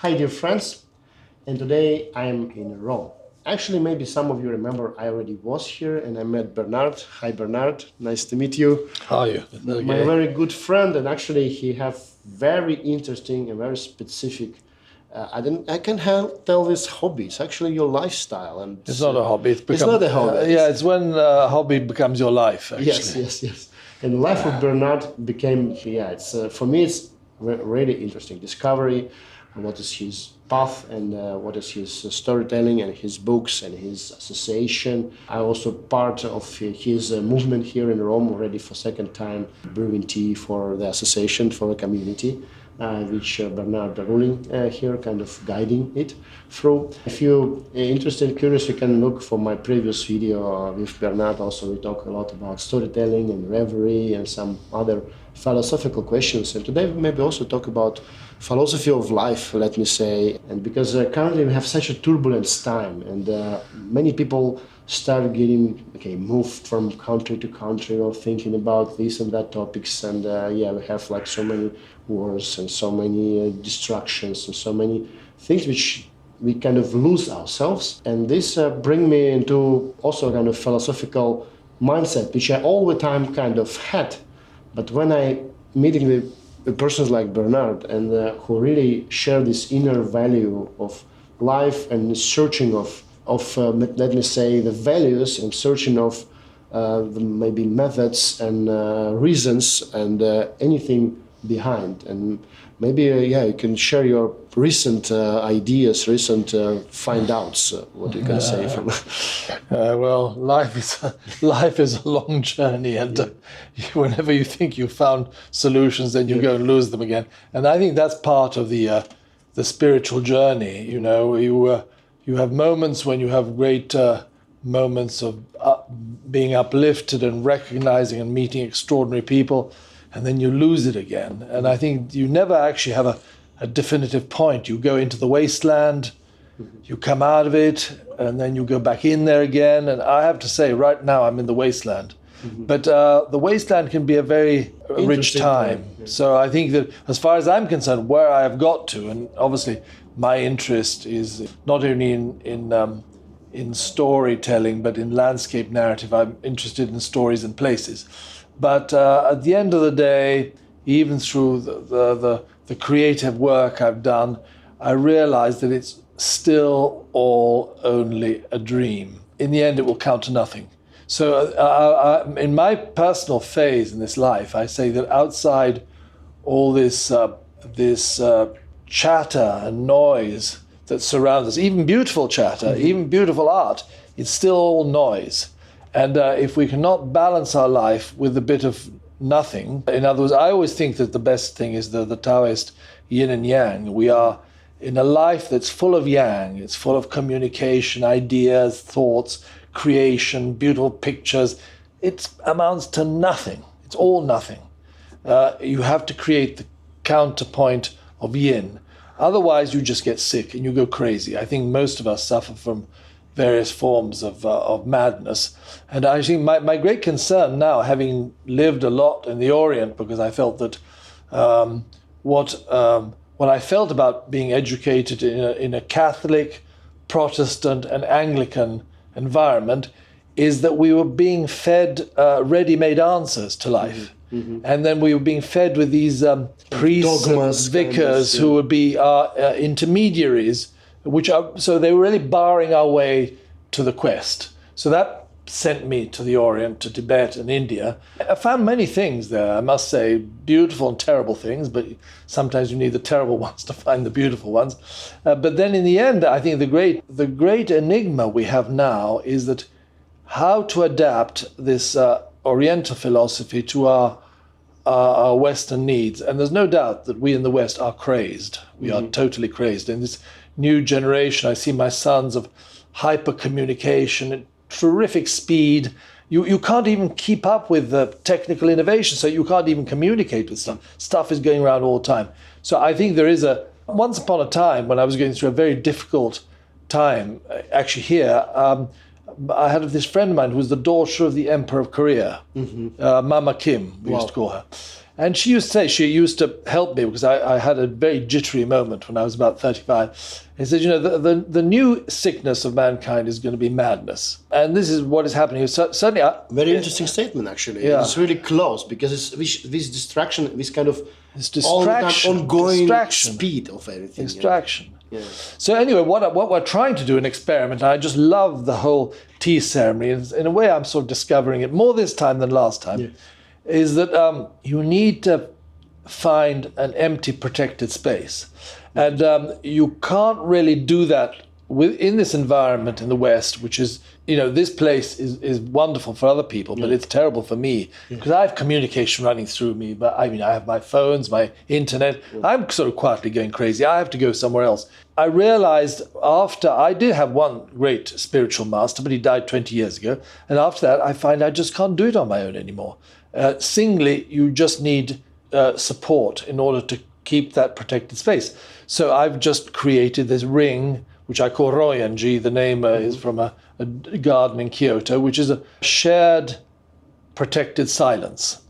Hi dear friends, and today I am in Rome. Actually, maybe some of you remember I already was here and I met Bernard. Hi Bernard, nice to meet you. How are you? Okay. My very good friend, and actually he have very interesting and very specific, I can tell this hobby. It's actually your lifestyle. And it's not a hobby. It's not a hobby. Yeah, it's when a hobby becomes your life, actually. Yes. And the life of Bernard became, it's for me it's really interesting discovery. What is his path and what is his storytelling and his books and his association. I'm also part of his movement here in Rome already for second time, brewing tea for the association, for the community, which Bernard ruling here, kind of guiding it through. If you're interested, curious, you can look for my previous video with Bernard. Also, we talk a lot about storytelling and reverie and some other philosophical questions. And today we maybe also talk about philosophy of life, let me say. And because currently we have such a turbulence time, and many people start getting moved from country to country or thinking about this and that topics. And we have like so many wars and so many distractions and so many things which we kind of lose ourselves. And this bring me into also a kind of philosophical mindset, which I all the time kind of had. But when I meeting the persons like Bernard and who really share this inner value of life and searching of let me say, the values and searching of maybe methods and reasons and anything behind. And maybe, you can share your recent ideas, recent find outs, what you can say from... Well, life is a long journey, and whenever you think you've found solutions, then you go and lose them again. And I think that's part of the spiritual journey. You know, you have moments when you have great moments of being uplifted and recognizing and meeting extraordinary people, and then you lose it again. And I think you never actually have a definitive point. You go into the wasteland, you come out of it, and then you go back in there again. And I have to say, right now I'm in the wasteland. But the wasteland can be a very rich time. So I think that as far as I'm concerned, where I have got to, and obviously my interest is not only in storytelling, but in landscape narrative. I'm interested in stories and places. But at the end of the day, even through the creative work I've done, I realize that it's still all only a dream. In the end, it will count to nothing. So in my personal phase in this life, I say that outside all this chatter and noise that surrounds us, even beautiful chatter, even beautiful art, it's still all noise. And if we cannot balance our life with a bit of nothing, in other words, I always think that the best thing is the Taoist yin and yang. We are in a life that's full of yang, it's full of communication, ideas, thoughts, creation, beautiful pictures. It amounts to nothing. It's all nothing. You have to create the counterpoint of yin. Otherwise, you just get sick and you go crazy. I think most of us suffer from various forms of madness. And I think my great concern now, having lived a lot in the Orient, because I felt that what I felt about being educated in a Catholic, Protestant and Anglican environment is that we were being fed ready-made answers to life. And then we were being fed with these priests and vicars who would be intermediaries, so they were really barring our way to the quest. So that sent me to the Orient, to Tibet and India. I found many things there, I must say, beautiful and terrible things, but sometimes you need the terrible ones to find the beautiful ones. But then in the end, I think the great enigma we have now is that how to adapt this Oriental philosophy to our Western needs. And there's no doubt that we in the West are crazed. We are totally crazed. In this new generation, I see my sons of hyper communication, terrific speed. You can't even keep up with the technical innovation, so you can't even communicate with stuff. Stuff is going around all the time. So I think there is once upon a time when I was going through a very difficult time, actually here, I had this friend of mine who was the daughter of the Emperor of Korea, Mama Kim, we used to call her. And she used to say, she used to help me because I had a very jittery moment when I was about 35. He said, the new sickness of mankind is going to be madness. And this is what is happening. Certainly, very interesting statement, actually. Yeah. It's really close because it's this distraction, this kind of distraction, ongoing speed of everything. Distraction. Yeah. So anyway, what we're trying to do in experiment, I just love the whole tea ceremony. In a way, I'm sort of discovering it more this time than last time, is that you need to find an empty, protected space. And you can't really do that in this environment in the West, which is, this place is wonderful for other people, but it's terrible for me because I have communication running through me. But I have my phones, my internet. I'm sort of quietly going crazy. I have to go somewhere else. I realized after I did have one great spiritual master, but he died 20 years ago. And after that, I find I just can't do it on my own anymore. Singly, you just need support in order to keep that protected space. So I've just created this ring, which I call Royanji. The name is from a garden in Kyoto, which is a shared protected silence.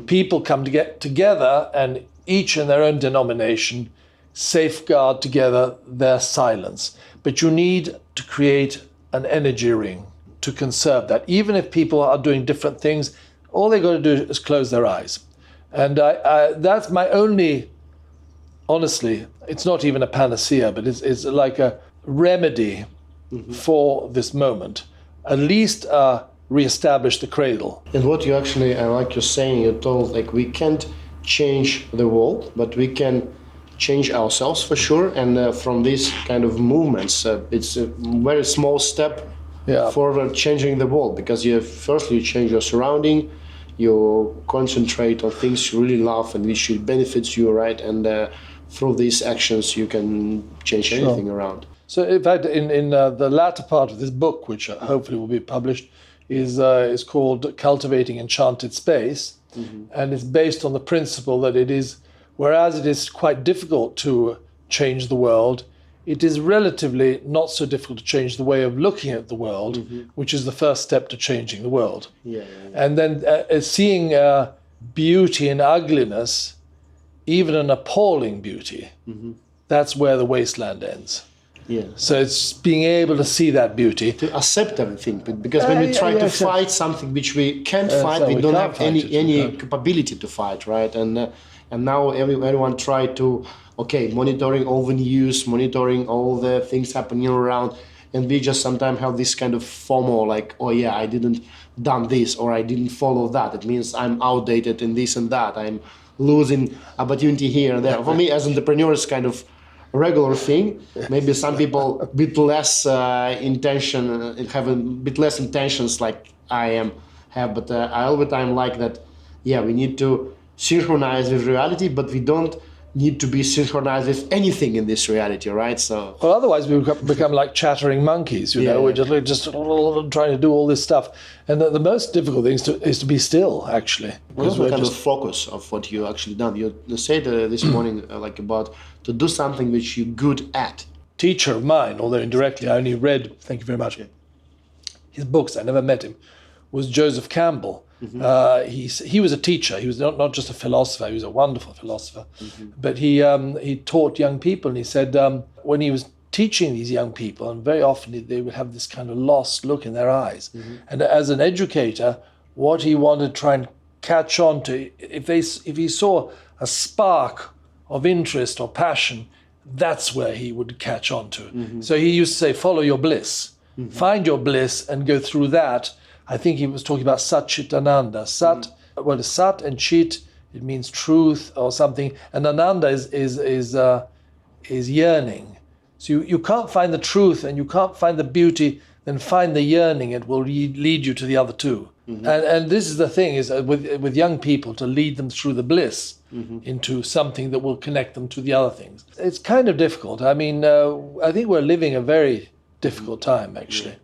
People come to get together and each in their own denomination safeguard together their silence. But you need to create an energy ring to conserve that. Even if people are doing different things, all they got to do is close their eyes. And that's my only, honestly, it's not even a panacea, but it's like a remedy for this moment. At least reestablish the cradle. And what you actually, like you're saying, you told, like, we can't change the world, but we can change ourselves for sure. And from these kind of movements, it's a very small step forward changing the world, because firstly you change your surrounding, you concentrate on things you really love and which benefits you, right? And through these actions you can change anything around. So in fact, in the latter part of this book, which hopefully will be published, is called Cultivating Enchanted Space. And it's based on the principle that whereas it is quite difficult to change the world, it is relatively not so difficult to change the way of looking at the world, which is the first step to changing the world. And then seeing beauty in ugliness, even an appalling beauty, that's where the wasteland ends. So it's being able to see that beauty. To accept everything, because when we try to fight something which we can't fight, we don't have any capability to fight, right? And now everyone try to, monitoring all the news, monitoring all the things happening around, and we just sometimes have this kind of FOMO, like, I didn't done this, or I didn't follow that. It means I'm outdated in this and that. I'm losing opportunity here and there. For me, as an entrepreneur, it's kind of regular thing. Maybe some people a bit less intention, have a bit less intentions like I have, but I all the time like that. We need to synchronize with reality, but we don't need to be synchronized with anything in this reality, right? So, well, otherwise we become like chattering monkeys. We're just trying to do all this stuff, and the most difficult thing is to be still, actually. What's the kind of focus of what you actually done? You said this morning about to do something which you're good at. Teacher of mine, although indirectly I only read, thank you very much, his books, I never met him, was Joseph Campbell. He was a teacher. He was not just a philosopher. He was a wonderful philosopher. But he taught young people, and he said when he was teaching these young people, and very often they would have this kind of lost look in their eyes. And as an educator, what he wanted to try and catch on to, if he saw a spark of interest or passion, that's where he would catch on to. So he used to say, follow your bliss. Find your bliss and go through that. I think he was talking about Sat Chit Ananda. Sat, what is Sat and Chit? It means truth or something. And Ananda is yearning. So you can't find the truth and you can't find the beauty, then find the yearning. It will lead you to the other two. And this is the thing, is with young people, to lead them through the bliss into something that will connect them to the other things. It's kind of difficult. I mean, I think we're living a very difficult time, actually.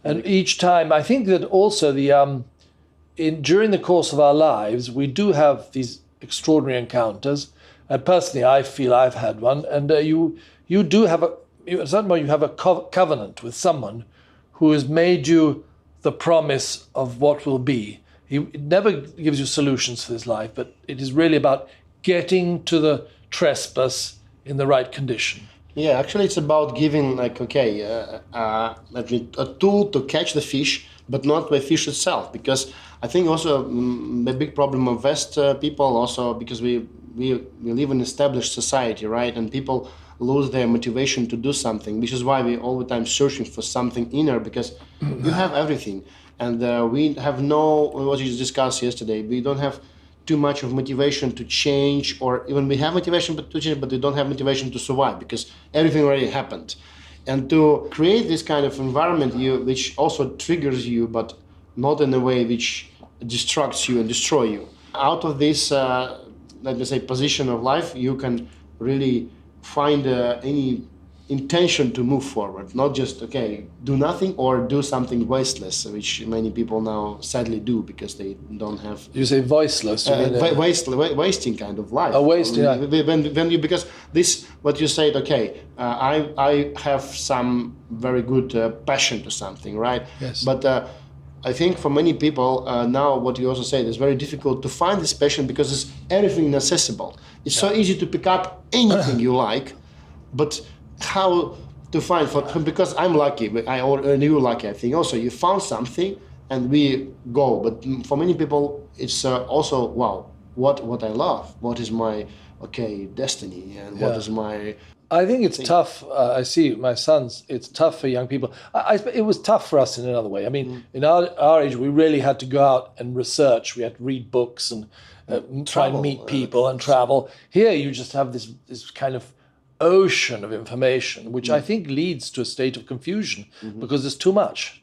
And each time, I think that also during the course of our lives, we do have these extraordinary encounters. And personally, I feel I've had one. And you do have at some point you have a covenant with someone who has made you the promise of what will be. It never gives you solutions for this life, but it is really about getting to the trespass in the right condition. Yeah, actually, it's about giving like a tool to catch the fish, but not the fish itself. Because I think also the big problem of West people also because we live in established society, right? And people lose their motivation to do something, which is why we all the time searching for something inner because you have everything, and we have no what you discussed yesterday. We don't have too much of motivation to change, or even we have motivation to change, but we don't have motivation to survive because everything already happened. And to create this kind of environment, which also triggers you, but not in a way which destructs you and destroy you. Out of this, let me say, position of life, you can really find any intention to move forward, not just do nothing or do something wasteless, which many people now sadly do because they don't have. You say voiceless, wasting kind of life. Wasting. When you because this what you said. I have some very good passion to something, right? Yes. But I think for many people now, what you also said, it's very difficult to find this passion because it's everything accessible. It's so easy to pick up anything you like, but how to find because I'm lucky, and you're lucky. I think also you found something and we go. But for many people, it's also wow. What I love, what is my destiny, and what is my. I think it's tough. I see my sons. It's tough for young people. It was tough for us in another way. I mean, in our age, we really had to go out and research. We had to read books and try and meet people and travel. Here, you just have this kind of ocean of information, which I think leads to a state of confusion because there's too much.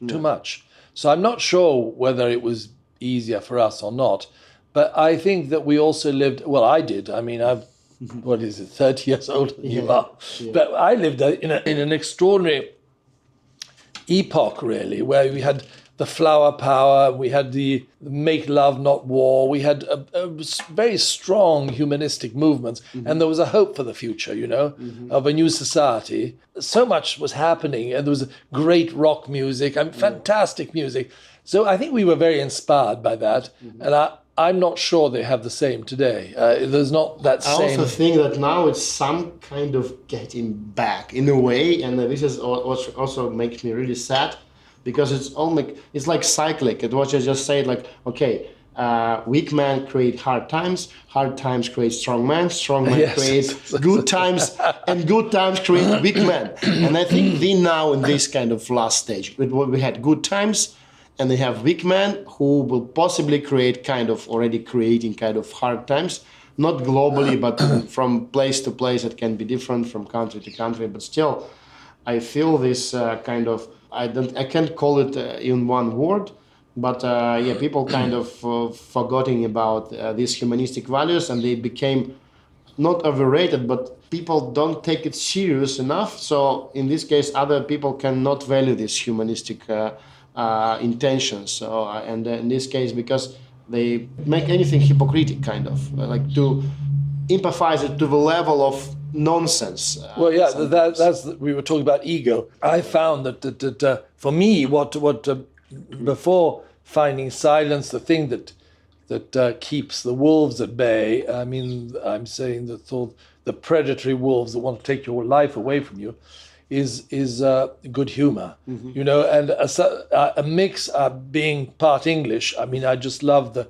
So I'm not sure whether it was easier for us or not, but I think that we also lived. Well, I did. I mean, I'm. What is it? 30 years older than you are. Yeah. But I lived in an extraordinary epoch, really, where we had the flower power, we had the make love, not war, we had a very strong humanistic movements, and there was a hope for the future, of a new society. So much was happening, and there was great rock music and fantastic music. So I think we were very inspired by that, and I'm not sure they have the same today. There's not that same. I also think that now it's some kind of getting back in a way, and this is what also makes me really sad, because it's like cyclic. It was just said weak men create hard times create strong men create good times, and good times create weak men. And I think we now in this kind of last stage, we had good times. And they have weak men who will possibly already creating hard times, not globally, but from place to place. It can be different from country to country. But still, I feel this I can't call it in one word, but people forgetting about these humanistic values, and they became not overrated, but people don't take it serious enough. So in this case, other people cannot value this humanistic intentions, and in this case, because they make anything hypocritic, to empathize it to the level of nonsense. We were talking about ego. I found that for me, before finding silence, the thing that keeps the wolves at bay. I mean, I'm saying that the predatory wolves that want to take your life away from you. Is good humor, and a mix of being part English. I mean, I just love the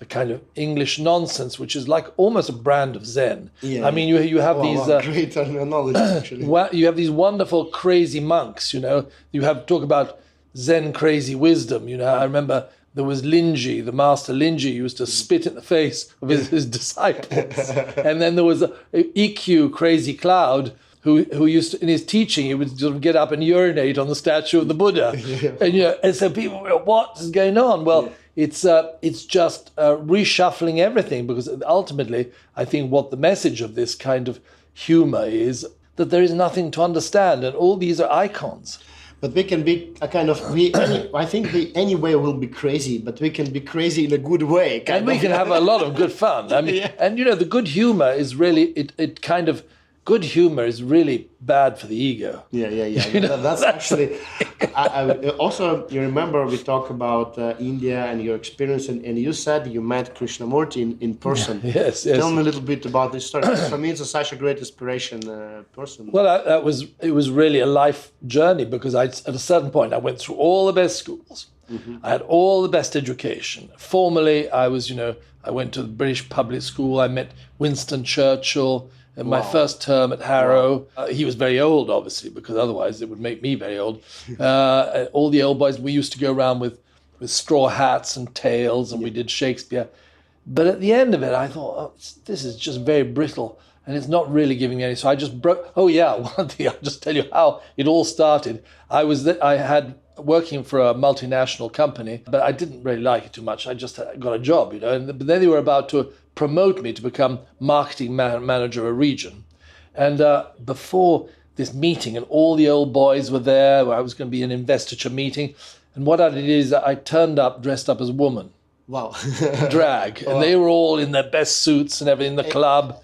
kind of English nonsense, which is like almost a brand of Zen. Yeah. I mean, you have these great knowledge actually. You have these wonderful crazy monks. You have talk about Zen crazy wisdom. I remember there was Linji, the master Linji, used to spit in the face of his disciples, and then there was a EQ crazy cloud. Who used to, in his teaching, he would sort of get up and urinate on the statue of the Buddha, and so people were, what is going on? Well, it's just reshuffling everything, because ultimately, I think what the message of this kind of humor is that there is nothing to understand, and all these are icons. But we can be I think we anyway will be crazy, but we can be crazy in a good way. We can have a lot of good fun. I mean, and the good humor is really it kind of good humor is really bad for the ego. Yeah. That's actually. Also, you remember we talked about India and your experience, and you said you met Krishnamurti in person. Yes. Tell me a little bit about this story. For me, it's such a great inspiration person. Well, it was really a life journey, because at a certain point I went through all the best schools. I had all the best education. Formally, I went to the British public school. I met Winston Churchill in my first term at Harrow. He was very old, obviously, because otherwise it would make me very old. All the old boys, we used to go around with straw hats and tails, and we did Shakespeare. But at the end of it, I thought, this is just very brittle, and it's not really giving me any. So I just broke. Oh yeah, one thing, I'll just tell you how it all started. I had working for a multinational company, but I didn't really like it too much. I just got a job, but then they were about to promote me to become marketing manager of a region. And before this meeting, and all the old boys were there, where I was going to be an investiture meeting. And what I did is I turned up dressed up as a woman. Wow. Drag. And they were all in their best suits and everything in the club.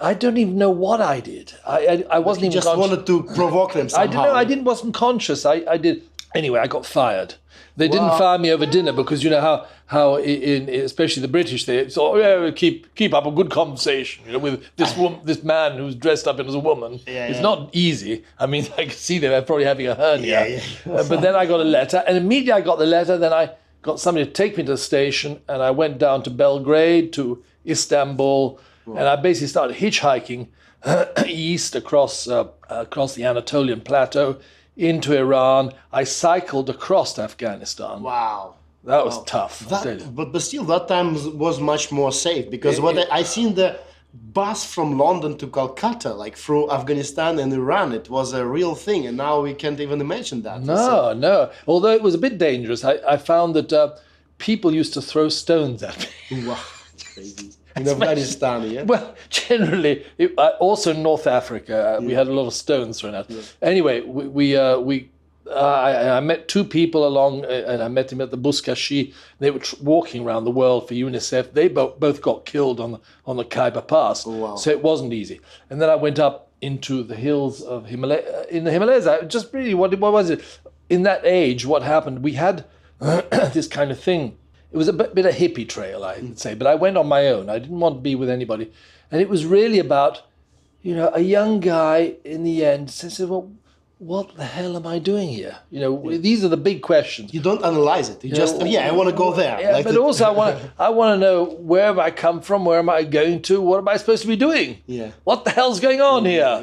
I don't even know what I did. I wasn't even just conscious. Wanted to provoke them somehow. Wasn't conscious. I did. Anyway, I got fired. They didn't fire me over dinner, because you know how in especially the British, they thought, keep up a good conversation, with this man who's dressed up as a woman. It's not easy. I mean, I could see they're probably having a hernia. But then I got a letter, and immediately I got the letter. Then I got somebody to take me to the station, and I went down to Belgrade, to Istanbul, and I basically started hitchhiking east across the Anatolian plateau into Iran. I cycled across Afghanistan. Wow. That was tough. But still, that time was much more safe, because I seen the bus from London to Calcutta, like through Afghanistan and Iran. It was a real thing, and now we can't even imagine that. No. Although it was a bit dangerous, I found that people used to throw stones at me. Wow, it's crazy. In Afghanistan, yeah? Well, generally, also in North Africa, we had a lot of stones thrown at. Anyway, I met two people along, and I met them at the Buzkashi. They were walking around the world for UNICEF. They both got killed on the Khyber Pass. Oh, wow. So it wasn't easy. And then I went up into the hills of in the Himalayas. Just really, what was it? In that age, what happened? We had this kind of thing. It was a bit a hippie trail, I would say, but I went on my own. I didn't want to be with anybody. And it was really about, a young guy in the end said, well, what the hell am I doing here? These are the big questions. You don't analyze it. You I want to go there. Yeah, but also I want to know, where have I come from? Where am I going to? What am I supposed to be doing? Yeah. What the hell's going on here?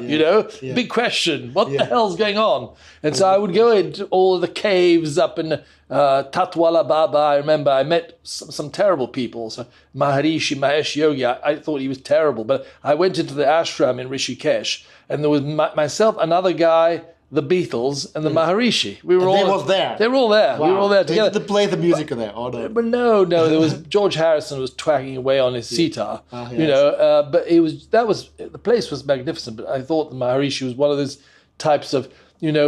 Big question. What the hell's going on? And so I would go into all the caves up in Tatwala Baba. I remember I met some terrible people. So Maharishi Mahesh Yogi, I thought he was terrible. But I went into the ashram in Rishikesh, and there was myself, another guy, the Beatles, and the Maharishi. They were there. They were all there. Wow. We were all there together. They play the music there. Or no? But no. There was George Harrison was twagging away on his sitar. Yes. But the place was magnificent. But I thought the Maharishi was one of those types of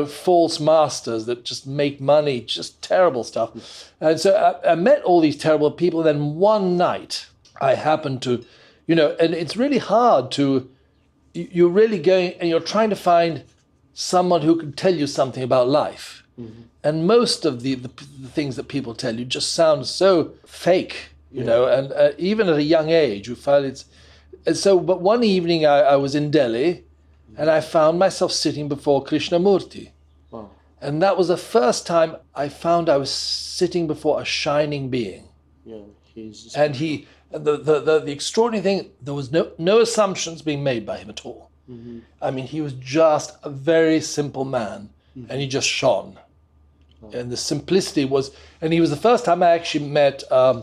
false masters that just make money, just terrible stuff. And so I met all these terrible people. And then one night I happened to, and it's really hard to, you're really going and you're trying to find someone who can tell you something about life. Mm-hmm. And most of the things that people tell you just sound so fake, and even at a young age, you find it's. And so, but one evening I was in Delhi, and I found myself sitting before Krishnamurti. Wow. And that was the first time I found I was sitting before a shining being. Yeah, the extraordinary thing, there was no assumptions being made by him at all. Mm-hmm. I mean, he was just a very simple man, and he just shone. Oh. And the simplicity was, and he was the first time I actually met a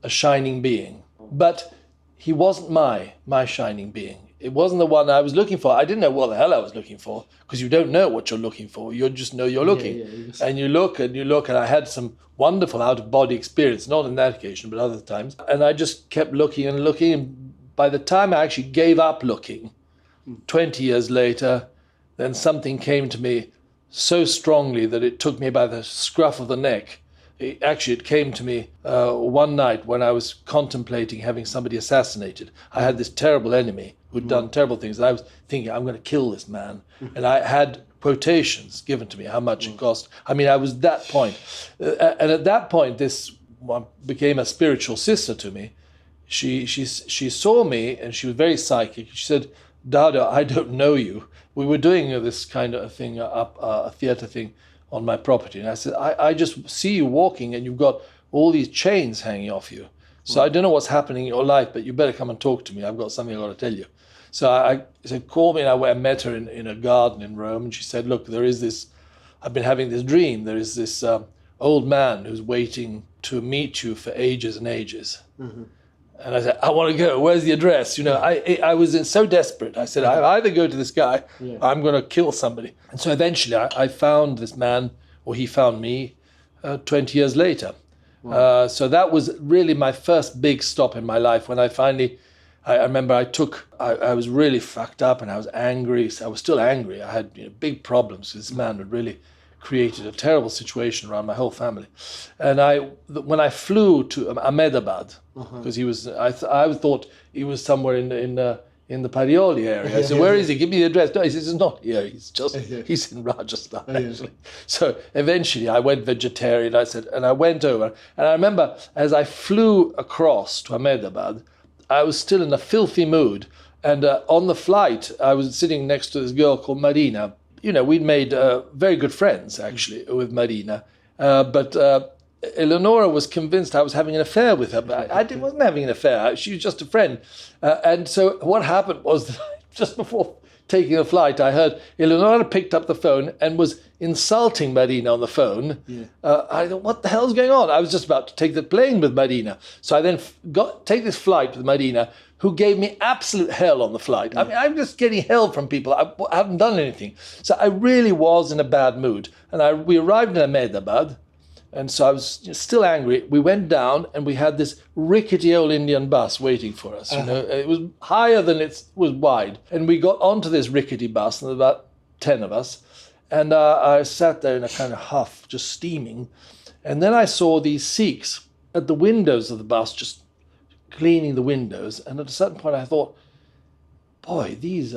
shining being. But he wasn't my shining being. It wasn't the one I was looking for. I didn't know what the hell I was looking for, because you don't know what you're looking for. You just know you're looking. And you look, and I had some wonderful out-of-body experience, not on that occasion, but other times. And I just kept looking, and by the time I actually gave up looking, 20 years later, then something came to me so strongly that it took me by the scruff of the neck. It came to me one night when I was contemplating having somebody assassinated. I had this terrible enemy who'd done terrible things. And I was thinking, I'm going to kill this man. And I had quotations given to me, how much it cost. I mean, I was that point. And at that point, this one became a spiritual sister to me. She saw me, and she was very psychic. She said, Dada, I don't know you. We were doing this kind of thing, a theater thing on my property. And I said, I just see you walking and you've got all these chains hanging off you. So I don't know what's happening in your life, but you better come and talk to me. I've got something I've got to tell you. So I said, call me. And I met her in a garden in Rome. And she said, look, there is this, I've been having this dream. There is this old man who's waiting to meet you for ages and ages. Mm-hmm. And I said, I want to go. Where's the address? You know, I was so desperate. I said, I either go to this guy, or I'm going to kill somebody. And so eventually I found this man, or he found me 20 years later. Wow. So that was really my first big stop in my life when I finally, I remember I was really fucked up and I was angry. I was still angry. I had big problems. This man had really created a terrible situation around my whole family. And when I flew to Ahmedabad, because he was, I thought he was somewhere in the Parioli area. I said, where is he? Give me the address. No, he says, he's not here. He's in Rajasthan, actually. So eventually I went vegetarian. I went over. And I remember as I flew across to Ahmedabad, I was still in a filthy mood. And on the flight, I was sitting next to this girl called Marina. You know, we'd made very good friends, actually, with Marina. But Eleonora was convinced I was having an affair with her. But I wasn't having an affair. She was just a friend. And so what happened was that just before taking the flight, I heard Eleonora picked up the phone and was insulting Marina on the phone. Yeah. I thought, what the hell's going on? I was just about to take the plane with Marina. So I then take this flight with Marina, who gave me absolute hell on the flight. I mean, I'm just getting hell from people. I haven't done anything. So I really was in a bad mood. And we arrived in Ahmedabad, and so I was still angry. We went down, and we had this rickety old Indian bus waiting for us. You know, it was higher than it was wide. And we got onto this rickety bus, and there were about 10 of us. And I sat there in a kind of huff, just steaming. And then I saw these Sikhs at the windows of the bus, just cleaning the windows, and at a certain point I thought, boy, these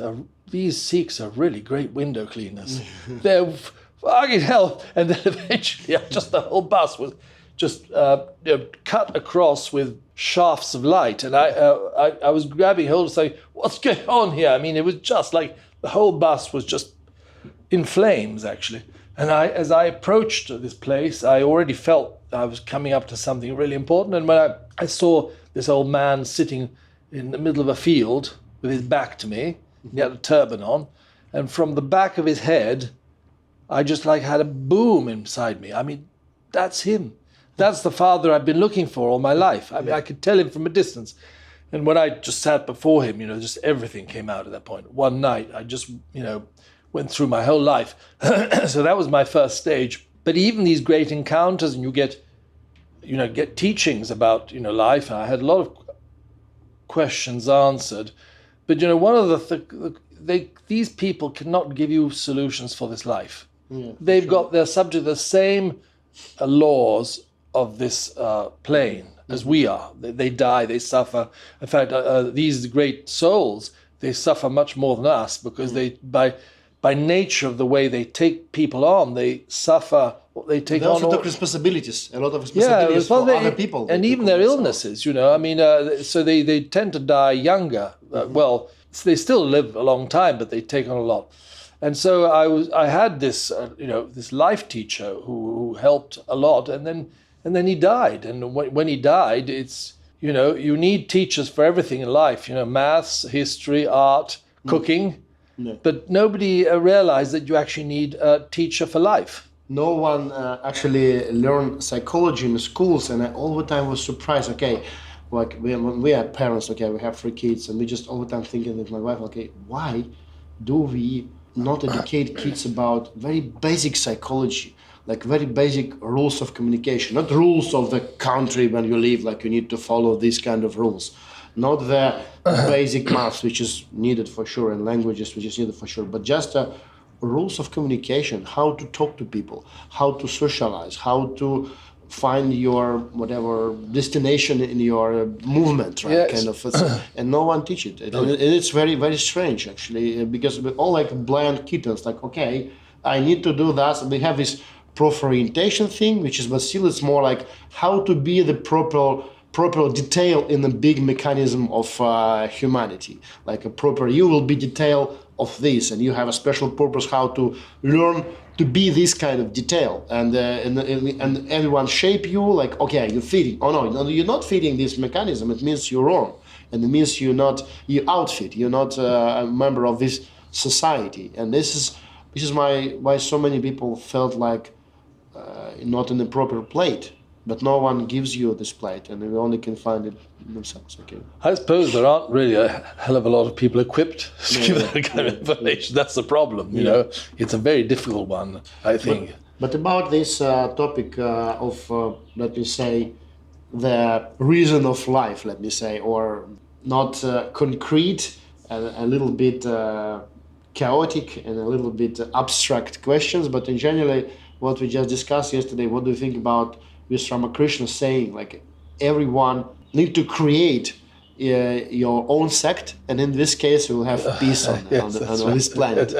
Sikhs are really great window cleaners. They're fucking hell. And then eventually the whole bus was just cut across with shafts of light, and I was grabbing hold of saying, what's going on here? I mean, it was just like the whole bus was just in flames, actually. And as I approached this place, I already felt I was coming up to something really important. And when I saw this old man sitting in the middle of a field with his back to me, he had a turban on, and from the back of his head, I just had a boom inside me. I mean, that's him. That's the father I've been looking for all my life. I mean, I could tell him from a distance. And when I just sat before him, just everything came out at that point. One night, I just, went through my whole life. So that was my first stage. But even these great encounters, and you get teachings about, life. I had a lot of questions answered. But, one of these people cannot give you solutions for this life. Yeah, they're subject to the same laws of this plane as we are. They die, they suffer. In fact, these great souls, they suffer much more than us because they, by nature of the way they take people on, they suffer. They take on. They also took responsibilities, a lot of responsibilities for other people. And even their illnesses, so they tend to die younger. Well, they still live a long time, but they take on a lot. And so I had this, this life teacher who helped a lot, and then he died. And when he died, it's, you need teachers for everything in life, maths, history, art, cooking. No. But nobody realized that you actually need a teacher for life. No one actually learned psychology in the schools, and I all the time was surprised. Okay, like when we are parents, okay, we have 3 kids, and we just all the time thinking with my wife, okay, why do we not educate kids about very basic psychology, like very basic rules of communication, not rules of the country when you live, like you need to follow these kind of rules. Not the basic maths, which is needed for sure, and languages, which is needed for sure, but just rules of communication, how to talk to people, how to socialize, how to find your whatever destination in your movement, right? Yes. Kind of, and no one teach it. And it's very, very strange actually, because we're all like blind kittens. Like, okay, I need to do that. And we have this proper orientation thing, which is, but still it's more like how to be the proper detail in the big mechanism of humanity. Like a proper, you will be detail of this, and you have a special purpose how to learn to be this kind of detail, and everyone shape you like, okay, you're fitting. Oh no, you're not fitting this mechanism. It means you're wrong, and it means you outfit. You're not a member of this society, and this is why so many people felt like not in the proper plate. But no one gives you this plate, and we only can find it themselves. Okay. I suppose there aren't really a hell of a lot of people equipped to give that kind of information. That's the problem, you know. It's a very difficult one, I think. But about this topic of, let me say, the reason of life, let me say, or not concrete, a little bit chaotic and a little bit abstract questions, but in general, what we just discussed yesterday, what do you think about this Ramakrishna saying, like, everyone need to create your own sect, and in this case, we'll have peace on this planet.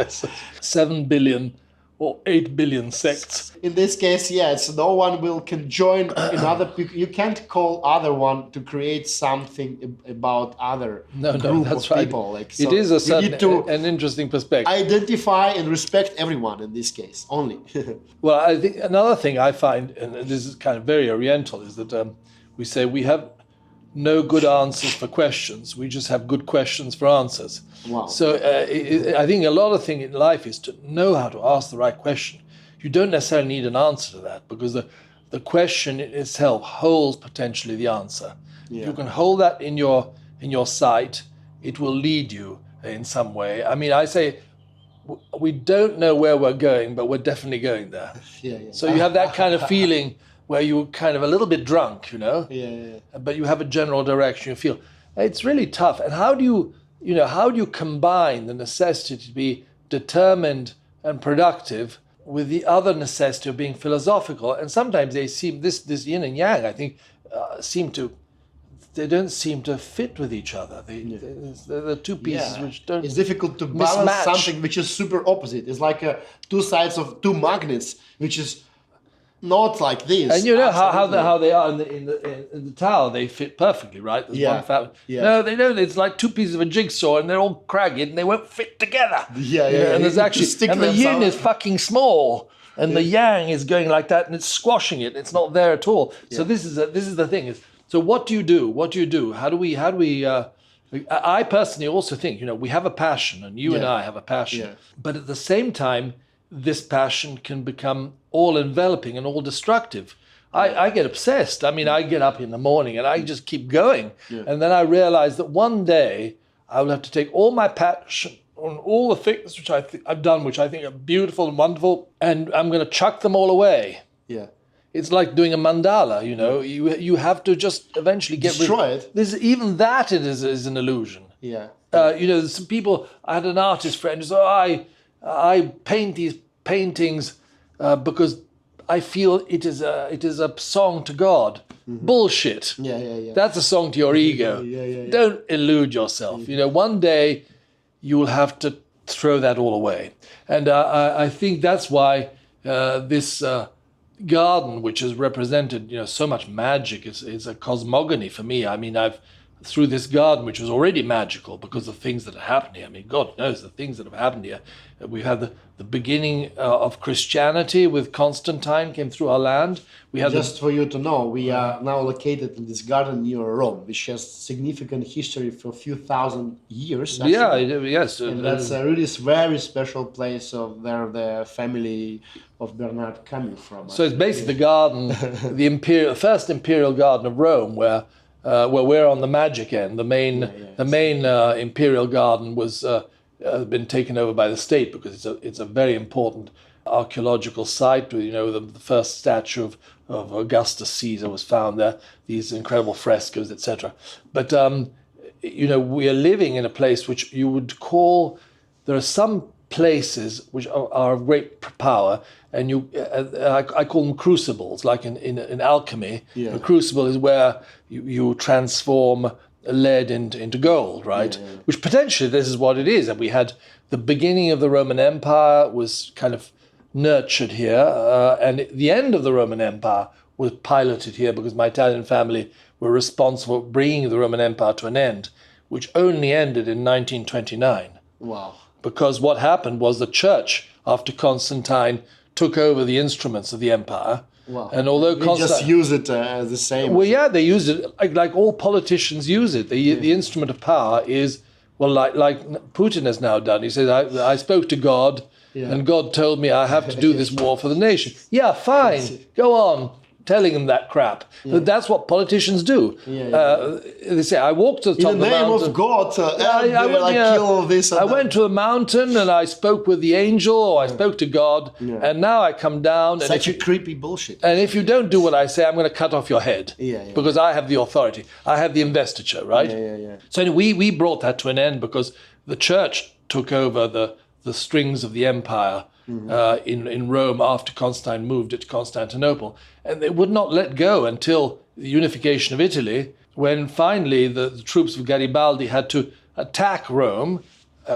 7 billion or 8 billion sects. In this case, yes, no one can join another people. You can't call other one to create something about other group that's of right. people. Like, it so is a certain, need to an interesting perspective. identify and respect everyone in this case only. Well, I think another thing I find, and this is kind of very Oriental, is that we say we have no good answers for questions. We just have good questions for answers. Wow. So I think a lot of thing in life is to know how to ask the right question. You don't necessarily need an answer to that, because the question in itself holds potentially the answer. Yeah. If you can hold that in your sight, it will lead you in some way. I mean, I say we don't know where we're going, but we're definitely going there. Yeah. So you have that kind of feeling where you're kind of a little bit drunk, you know? Yeah. But you have a general direction. You feel it's really tough. And how do you combine the necessity to be determined and productive with the other necessity of being philosophical? And sometimes they seem, this yin and yang, I think, they don't seem to fit with each other. They're the two pieces which don't. It's difficult to balance something which is super opposite. It's like two sides of two magnets, which is not like this. And you know how they are in the tower, they fit perfectly, right? There's one family. Yeah. No, they don't. It's like two pieces of a jigsaw, and they're all cragged, and they won't fit together. Yeah. And there's actually, and the yin is fucking small, and the yang is going like that, and it's squashing it. It's not there at all. So this is the thing. So what do you do? What do you do? How do we? I personally also think, we have a passion, and you and I have a passion, but at the same time, this passion can become all-enveloping and all-destructive. I get obsessed. I mean, I get up in the morning and I just keep going. And then I realize that one day I will have to take all my passion on all the things which I've done, which I think are beautiful and wonderful, and I'm going to chuck them all away. Yeah. It's like doing a mandala, You have to just eventually destroy it. Even that is an illusion. Yeah. Some people, I had an artist friend who said, I paint these paintings because I feel it is a song to God. Mm-hmm. Bullshit. Yeah. That's a song to your ego. Yeah. Don't illude yourself. Mm-hmm. One day you will have to throw that all away. And I think that's why this garden, which has represented so much magic, is a cosmogony for me. I mean, through this garden, which was already magical because of things that have happened here. I mean, God knows the things that have happened here. We've had the beginning of Christianity with Constantine came through our land. We had Just for you to know, we are now located in this garden near Rome, which has significant history for a few thousand years. Actually. Yes. And that's a really very special place of where the family of Bernard coming from. So it's basically the garden, the first imperial garden of Rome, where we're on the magic end. The main imperial garden was been taken over by the state because it's a very important archaeological site. The first statue of Augustus Caesar was found there. These incredible frescoes, etc. But we are living in a place which you would call. There are some places which are of great power, and I call them crucibles, like in alchemy. Yeah. A crucible is where you transform lead into gold, right? Yeah. Which potentially this is what it is. And we had the beginning of the Roman Empire was kind of nurtured here, and the end of the Roman Empire was piloted here because my Italian family were responsible for bringing the Roman Empire to an end, which only ended in 1929. Wow. Because what happened was the church, after Constantine, took over the instruments of the empire. Wow. And although They just use it as the same. Well, yeah, they use it like all politicians use it. The instrument of power is, well, like Putin has now done. He says, I spoke to God, and God told me I have to do this war for the nation. Yeah, fine, go on. Telling them that crap. But that's what politicians do. They say, I walked to the top of the mountain. In the name of God, kill this and I went to a mountain and I spoke with the angel, or I spoke to God, and now I come down. Such a creepy bullshit. And if you don't do what I say, I'm going to cut off your head. Because I have the authority. I have the investiture, right? So anyway, we brought that to an end because the church took over the strings of the empire in Rome after Constantine moved it to Constantinople. And they would not let go until the unification of Italy, when finally the troops of Garibaldi had to attack Rome.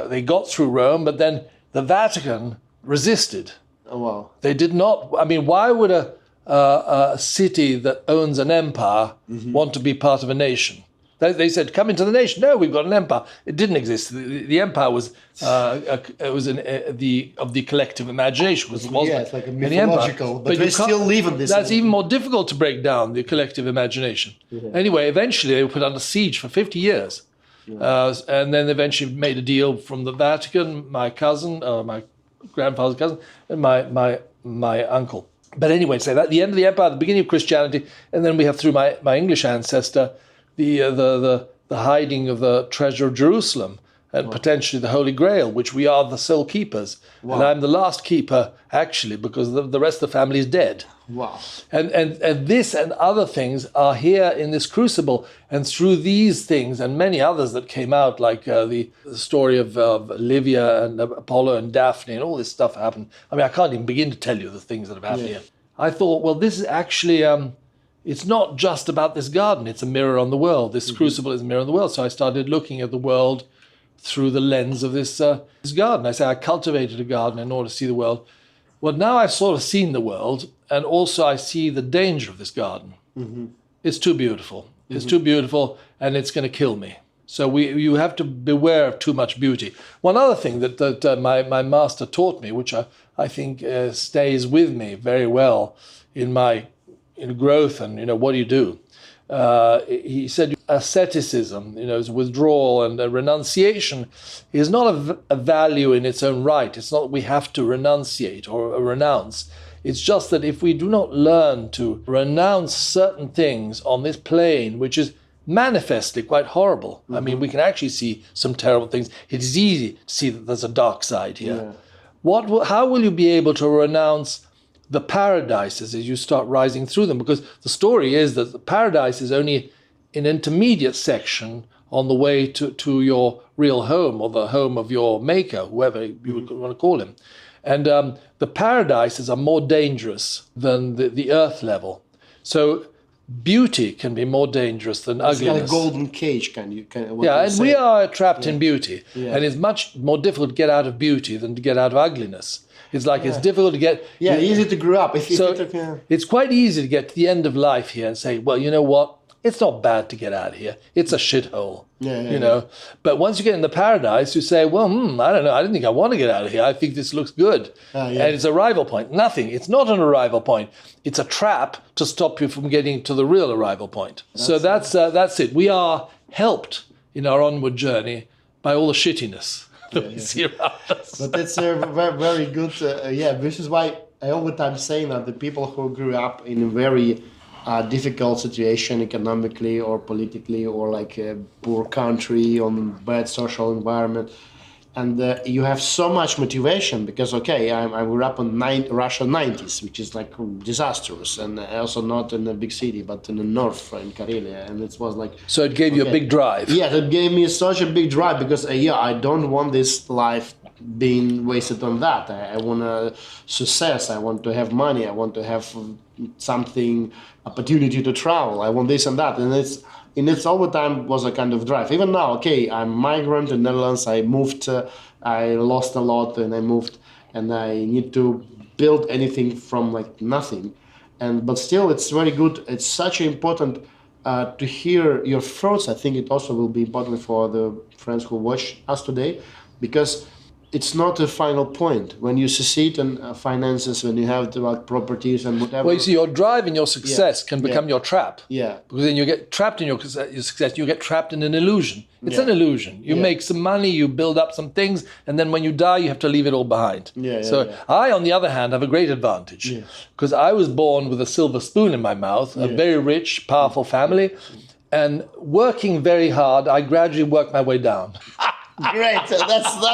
They got through Rome, but then the Vatican resisted. Oh, wow. They did not. I mean, why would a city that owns an empire want to be part of a nation? They said, "Come into the nation." No, we've got an empire. It didn't exist. The empire was of the collective imagination. It's like a mythological, but we still live in this. That's even more difficult to break down, the collective imagination. Anyway, eventually they were put under siege for 50 years, and then eventually made a deal from the Vatican. My cousin, my grandfather's cousin, and my uncle. But anyway, so at the end of the empire, the beginning of Christianity, and then we have through my English ancestor. The hiding of the treasure of Jerusalem and potentially the Holy Grail, which we are the sole keepers. Wow. And I'm the last keeper, actually, because the rest of the family is dead. Wow. And this and other things are here in this crucible. And through these things and many others that came out, like the story of Livia and Apollo and Daphne and all this stuff happened. I mean, I can't even begin to tell you the things that have happened here. I thought, well, this is actually... it's not just about this garden, it's a mirror on the world. This crucible is a mirror on the world. So I started looking at the world through the lens of this garden. I say I cultivated a garden in order to see the world. Well, now I've sort of seen the world, and also I see the danger of this garden. It's too beautiful. It's too beautiful, and it's going to kill me. So you have to beware of too much beauty. One other thing that my master taught me, which I think stays with me very well in growth and, what do you do? He said asceticism, is withdrawal, and renunciation is not a value in its own right. It's not that we have to renunciate or renounce. It's just that if we do not learn to renounce certain things on this plane, which is manifestly quite horrible. I mean, we can actually see some terrible things. It is easy to see that there's a dark side here. How will you be able to renounce the paradises as you start rising through them? Because the story is that the paradise is only an intermediate section on the way to your real home, or the home of your maker, whoever you would want to call him. And the paradises are more dangerous than the earth level. So beauty can be more dangerous than ugliness. It's like a golden cage, we are trapped in beauty. And it's much more difficult to get out of beauty than to get out of ugliness. It's like it's difficult to get... easy to grow up. It's quite easy to get to the end of life here and say, well, you know what? It's not bad to get out of here. It's a shithole, But once you get in the paradise, you say, well, I don't know. I don't think I want to get out of here. I think this looks good. And it's a arrival point. Nothing. It's not an arrival point. It's a trap to stop you from getting to the real arrival point. That's it. We are helped in our onward journey by all the shittiness that we see around us. But that's very, very good. This is why I all the time say that the people who grew up in a very difficult situation economically or politically, or like a poor country on bad social environment, and you have so much motivation because I grew up in Russia 90s, which is like disastrous, and also not in a big city but in the north in Karelia, and it was like, so it gave you a big drive. It gave me such a big drive because I don't want this life being wasted on that. I want success. I want to have money. I want to have something, opportunity to travel. I want this and that. And it's all the time was a kind of drive. Even now, okay, I'm migrant in Netherlands. I moved, I lost a lot and I moved, and I need to build anything from like nothing. But still, it's very good. It's such important to hear your thoughts. I think it also will be important for the friends who watch us today, because it's not a final point. When you succeed in finances, when you have the right properties and whatever. Well, you see, your drive and your success can become your trap. Yeah. Because then you get trapped in your success. You get trapped in an illusion. It's an illusion. You make some money, you build up some things, and then when you die, you have to leave it all behind. I, on the other hand, have a great advantage, because I was born with a silver spoon in my mouth, a very rich, powerful family, and working very hard, I gradually worked my way down. Great. That's the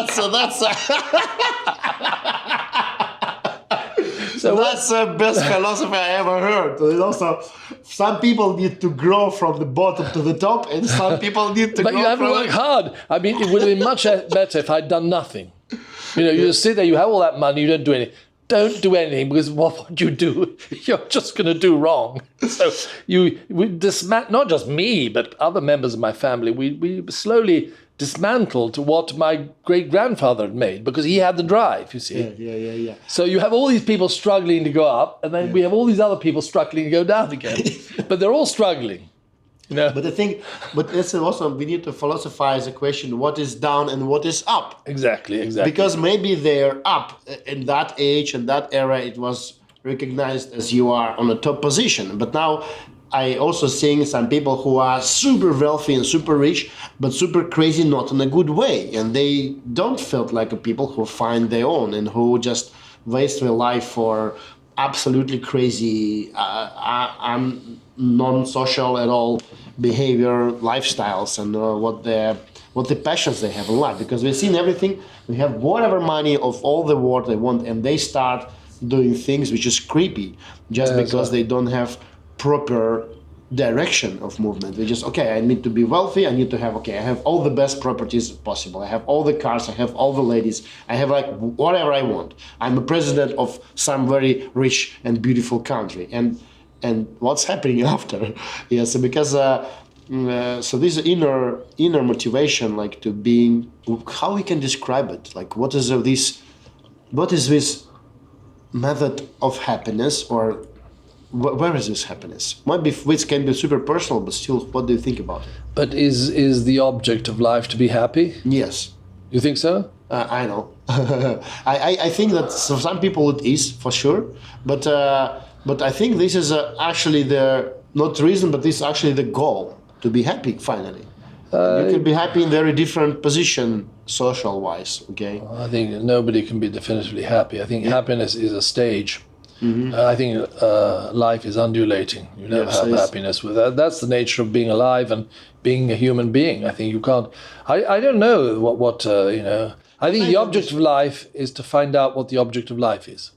best philosophy I ever heard. And also, some people need to grow from the bottom to the top, and some people need to. But you have to work hard. I mean, it would have been much better if I'd done nothing. You know, you just sit there, you have all that money, you don't do anything. Don't do anything, because what you do, you're just going to do wrong. So not just me, but other members of my family, we slowly dismantled what my great-grandfather had made, because he had the drive, you see. Yeah. So you have all these people struggling to go up, and then we have all these other people struggling to go down again. But they're all struggling. You know? But it's also, we need to philosophize the question, what is down and what is up? Exactly. Because maybe they're up. In that age and that era, it was recognized as you are on a top position. But now I also seeing some people who are super wealthy and super rich, but super crazy, not in a good way. And they don't feel like a people who find their own and who just waste their life for absolutely crazy, non-social at all behavior, lifestyles, and what the passions they have in life. Because we've seen everything. We have whatever money of all the world they want, and they start doing things which is creepy just because they don't have proper direction of movement. They just, okay, I need to be wealthy, I need to have, I have all the best properties possible, I have all the cars, I have all the ladies, I have like whatever I want. I'm a president of some very rich and beautiful country. And what's happening after? So because so this inner motivation, like to being, how we can describe it? Like what is this method of happiness, or where is this happiness? Maybe which can be super personal, but still, what do you think about it? But is the object of life to be happy? Yes. You think so? I know. I think that for some people it is, for sure. But I think this is actually not reason, but this is actually the goal, to be happy finally. You can be happy in very different position, social-wise, okay? I think nobody can be definitively happy. I think happiness is a stage. Mm-hmm. I think life is undulating. You never have happiness with that. That's the nature of being alive and being a human being. I think you can't. I don't know what you know. I think the object of life is to find out what the object of life is.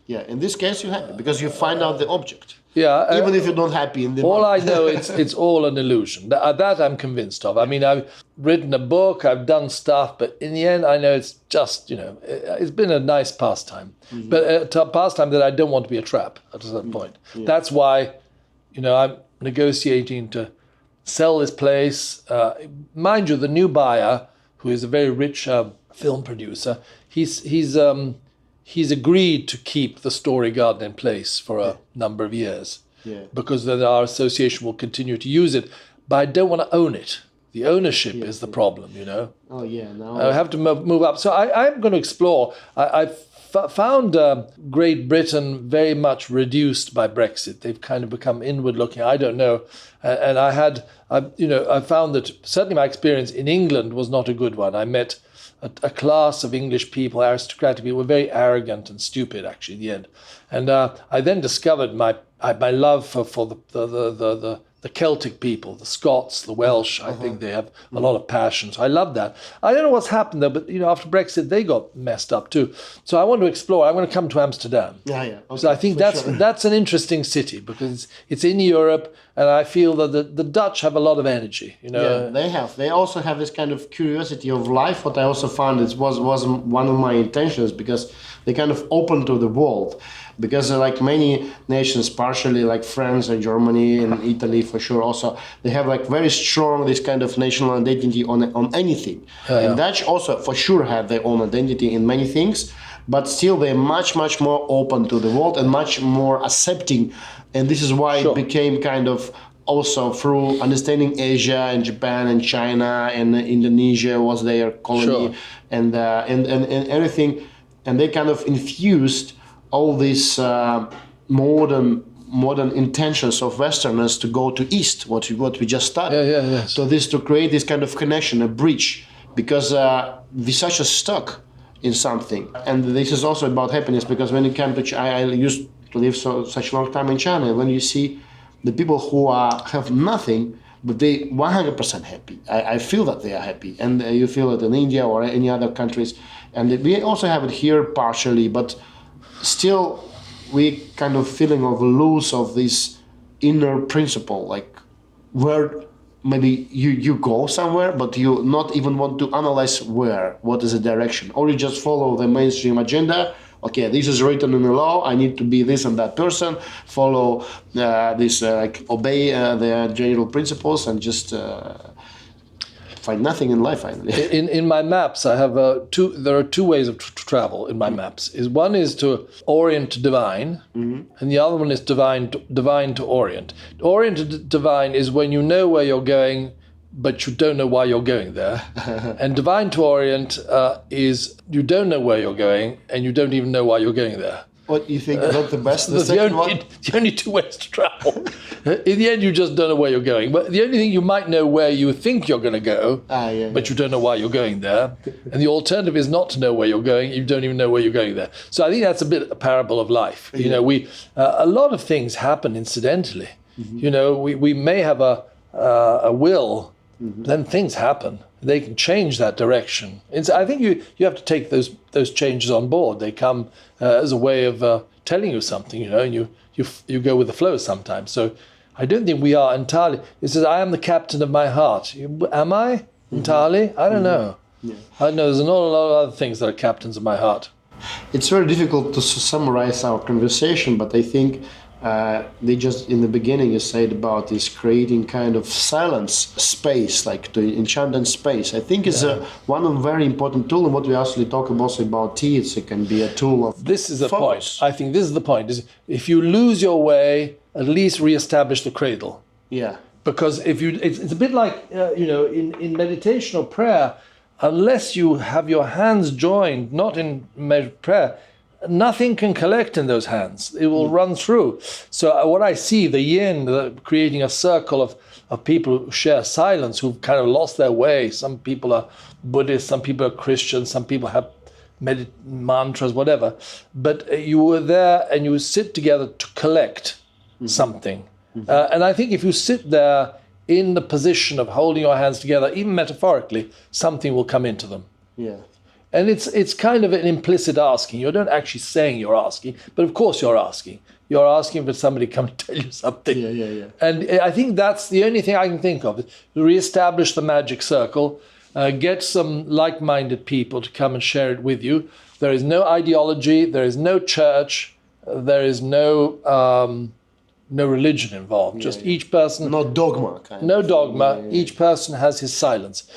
Yeah, in this case you're happy because you find out the object. Yeah, even if you're not happy in the all I know it's all an illusion. That I'm convinced of. I mean, I've written a book, I've done stuff, but in the end, I know it's just, you know, it's been a nice pastime, but a pastime that I don't want to be a trap at a certain point. Yeah. That's why, you know, I'm negotiating to sell this place. Mind you, the new buyer, who is a very rich film producer, he's agreed to keep the Story Garden in place for a number of years because then our association will continue to use it. But I don't want to own it. The ownership is the problem, you know. Oh, yeah. No. I have to move up. So I'm going to explore. I've found Great Britain very much reduced by Brexit. They've kind of become inward looking. I don't know. And I found that certainly my experience in England was not a good one. I met a class of English people, aristocratic people, were very arrogant and stupid, actually, in the end. And I then discovered my love for the the Celtic people, the Scots, the Welsh. I think they have a lot of passion. So I love that. I don't know what's happened though, but after Brexit, they got messed up too. So I want to explore. I want to come to Amsterdam. Yeah. Okay, So I think that's an interesting city because it's in Europe, and I feel that the Dutch have a lot of energy. Yeah, they have. They also have this kind of curiosity of life. What I also found was one of my intentions, because they kind of open to the world. Because like many nations, partially like France and Germany and Italy for sure, also they have like very strong this kind of national identity on anything. And Dutch also for sure have their own identity in many things, but still they're much more open to the world and much more accepting. And this is why it became kind of also through understanding Asia and Japan and China and Indonesia was their colony and everything, and they kind of infused all these modern intentions of Westerners to go to East, what we just studied. So this to create this kind of connection, a bridge, because we're such a stuck in something. And this is also about happiness, because when you come to I used to live such a long time in China. When you see the people who have nothing, but they 100% happy. I feel that they are happy, and you feel it in India or any other countries. And we also have it here partially, but still we kind of feeling of loss of this inner principle, like where maybe you go somewhere, but you not even want to analyze what is the direction, or you just follow the mainstream agenda. Okay, this is written in the law, I need to be this and that person, follow obey the general principles, and just find nothing in life finally. In my maps, I have there are two ways of travel in my maps. One is to orient to divine, and the other one is divine to orient. Orient to divine is when you know where you're going, but you don't know why you're going there. And divine to orient is you don't know where you're going, and you don't even know why you're going there. What you think is not the best? The only two ways to travel. In the end, you just don't know where you're going. But the only thing, you might know where you think you're going to go, but you don't know why you're going there. And the alternative is not to know where you're going. You don't even know where you're going there. So I think that's a bit a parable of life. You know, a lot of things happen incidentally. You know, we may have a will, then things happen. They can change that direction. I think you have to take those changes on board. They come as a way of telling you something, and you go with the flow sometimes. So I don't think we are entirely. It says, I am the captain of my heart. Am I entirely? I don't know. Yeah. I know there's not a lot of other things that are captains of my heart. It's very difficult to summarize our conversation, but I think they just in the beginning you said about this creating kind of silence space, like to enchanted space. I think it's one of very important tool, and what we actually talk also about tea. It can be a tool of. This is the point. I think this is the point. Is if you lose your way, at least reestablish the cradle. Yeah. Because if it's a bit like in meditation or prayer, unless you have your hands joined, not in prayer, nothing can collect in those hands. It will run through. So what I see, the yin, creating a circle of people who share silence, who've kind of lost their way. Some people are Buddhist, some people are Christian, some people have mantras, whatever. But you were there and you sit together to collect something. And I think if you sit there in the position of holding your hands together, even metaphorically, something will come into them. Yeah. And it's kind of an implicit asking. You're not actually saying you're asking, but of course you're asking. You're asking for somebody to come and tell you something. Yeah. And I think that's the only thing I can think of. Reestablish the magic circle, get some like-minded people to come and share it with you. There is no ideology, there is no church, there is no religion involved. Just each person. No dogma. No dogma. Each person has his silence.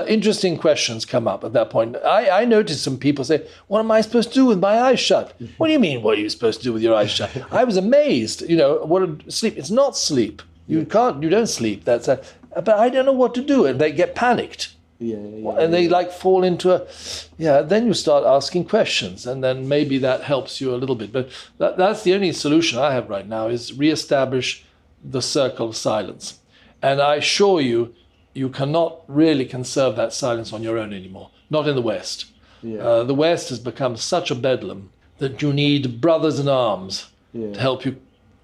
Interesting questions come up at that point. I noticed some people say, "What am I supposed to do with my eyes shut?" What do you mean? What are you supposed to do with your eyes shut? I was amazed. Sleep? It's not sleep. You don't sleep. But I don't know what to do, and they get panicked. And they fall into then you start asking questions, and then maybe that helps you a little bit. But that's the only solution I have right now, is reestablish the circle of silence. And I assure you, you cannot really conserve that silence on your own anymore. Not in the West. The West has become such a bedlam that you need brothers in arms to help you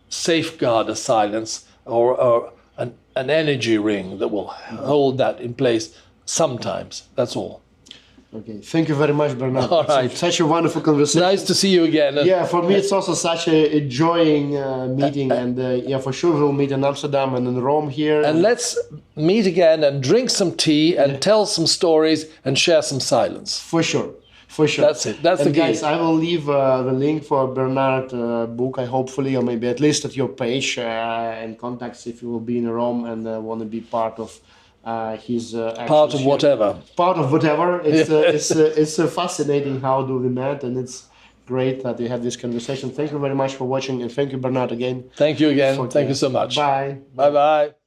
safeguard a silence or an energy ring that will hold that in place sometimes. That's all. Okay, thank you very much, Bernard. All right. Such a wonderful conversation. Nice to see you again. Yeah, for me it's also such a enjoying meeting, and yeah, for sure we'll meet in Amsterdam and in Rome here. And let's meet again and drink some tea and tell some stories and share some silence. For sure, for sure. That's it. That's and the key. guys, I will leave the link for Bernard book. I hopefully, or maybe at least at your page and contacts if you will be in Rome and want to be part of his Part of whatever. Part of whatever. It's fascinating how do we met, and it's great that we had this conversation. Thank you very much for watching, and thank you, Bernard, again. Thank you again. Thank you so much. Bye. Bye-bye.